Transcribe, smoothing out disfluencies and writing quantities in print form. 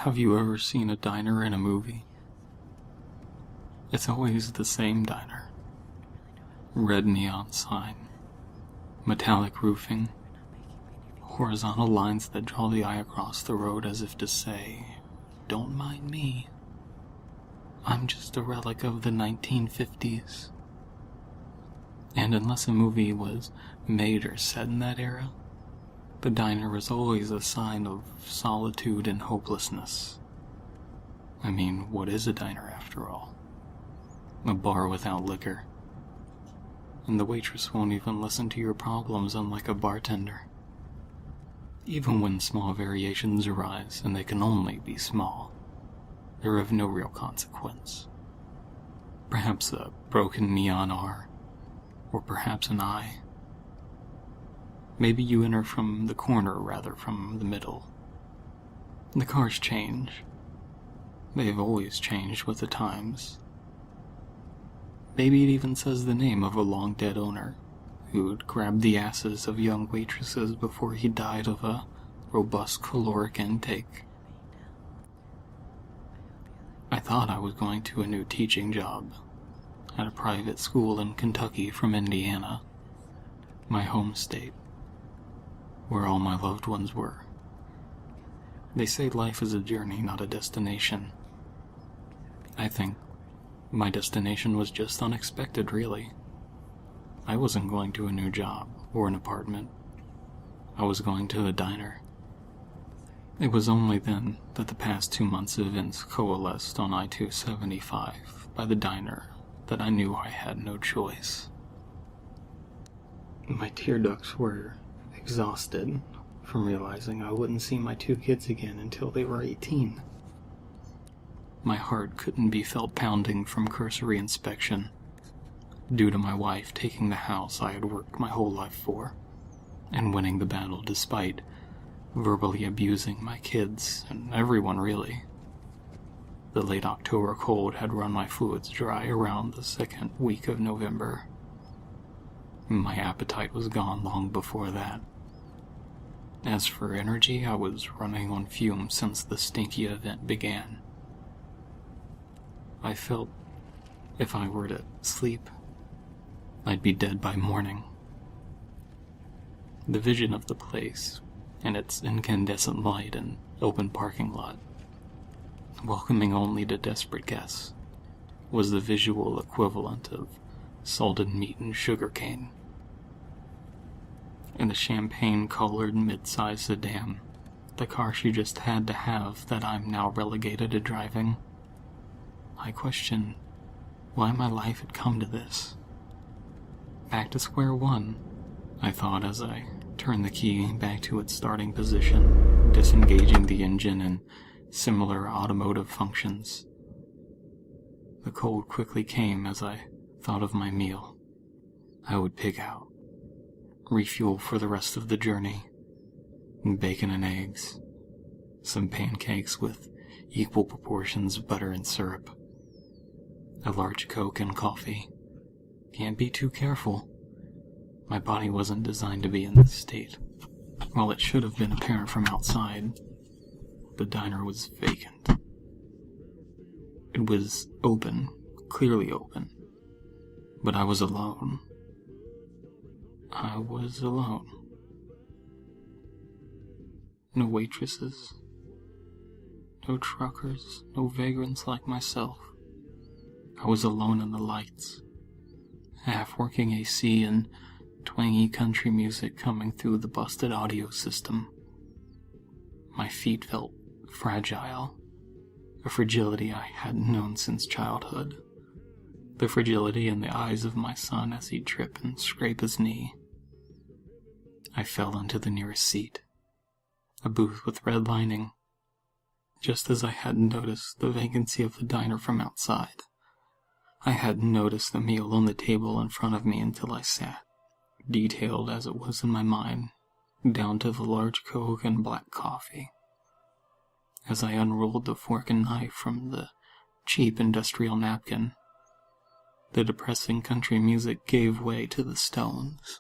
Have you ever seen a diner in a movie? It's always the same diner. Red neon sign, metallic roofing, horizontal lines that draw the eye across the road as if to say, "Don't mind me. I'm just a relic of the 1950s. And unless a movie was made or set in that era, the diner is always a sign of solitude and hopelessness. I mean, what is a diner after all? A bar without liquor. And the waitress won't even listen to your problems, unlike a bartender. Even when small variations arise, and they can only be small, they're of no real consequence. Perhaps a broken neon R, or perhaps an eye. Maybe you enter from the corner rather from the middle. The cars change. They've always changed with the times. Maybe it even says the name of a long-dead owner who'd grabbed the asses of young waitresses before he died of a robust caloric intake. I thought I was going to a new teaching job at a private school in Kentucky from Indiana, my home state, where all my loved ones were. They say life is a journey, not a destination. I think my destination was just unexpected, really. I wasn't going to a new job or an apartment. I was going to a diner. It was only then that the past 2 months of events coalesced on I-275 by the diner that I knew I had no choice. My tear ducts were exhausted from realizing I wouldn't see my 2 kids again until they were 18. My heart couldn't be felt pounding from cursory inspection, due to my wife taking the house I had worked my whole life for, and winning the battle despite verbally abusing my kids and everyone really. The late October cold had run my fluids dry around the second week of November. My appetite was gone long before that. As for energy, I was running on fumes since the stinky event began. I felt if I were to sleep, I'd be dead by morning. The vision of the place, and its incandescent light and open parking lot, welcoming only to desperate guests, was the visual equivalent of salted meat and sugarcane. In a champagne-colored mid-sized sedan, the car she just had to have that I'm now relegated to driving, I question why my life had come to this. Back to square one, I thought as I turned the key back to its starting position, disengaging the engine and similar automotive functions. The cold quickly came as I thought of my meal. I would pig out, refuel for the rest of the journey, bacon and eggs, some pancakes with equal proportions of butter and syrup, a large Coke and coffee. Can't be too careful. My body wasn't designed to be in this state. While it should have been apparent from outside, the diner was vacant. It was open, clearly open, but I was alone. I was alone. No waitresses, no truckers, no vagrants like myself. I was alone in the lights, half-working AC and twangy country music coming through the busted audio system. My feet felt fragile, a fragility I hadn't known since childhood. The fragility in the eyes of my son as he'd trip and scrape his knee. I fell into the nearest seat, a booth with red lining, just as I hadn't noticed the vacancy of the diner from outside. I hadn't noticed the meal on the table in front of me until I sat, detailed as it was in my mind, down to the large Coke and black coffee. As I unrolled the fork and knife from the cheap industrial napkin, the depressing country music gave way to the Stones.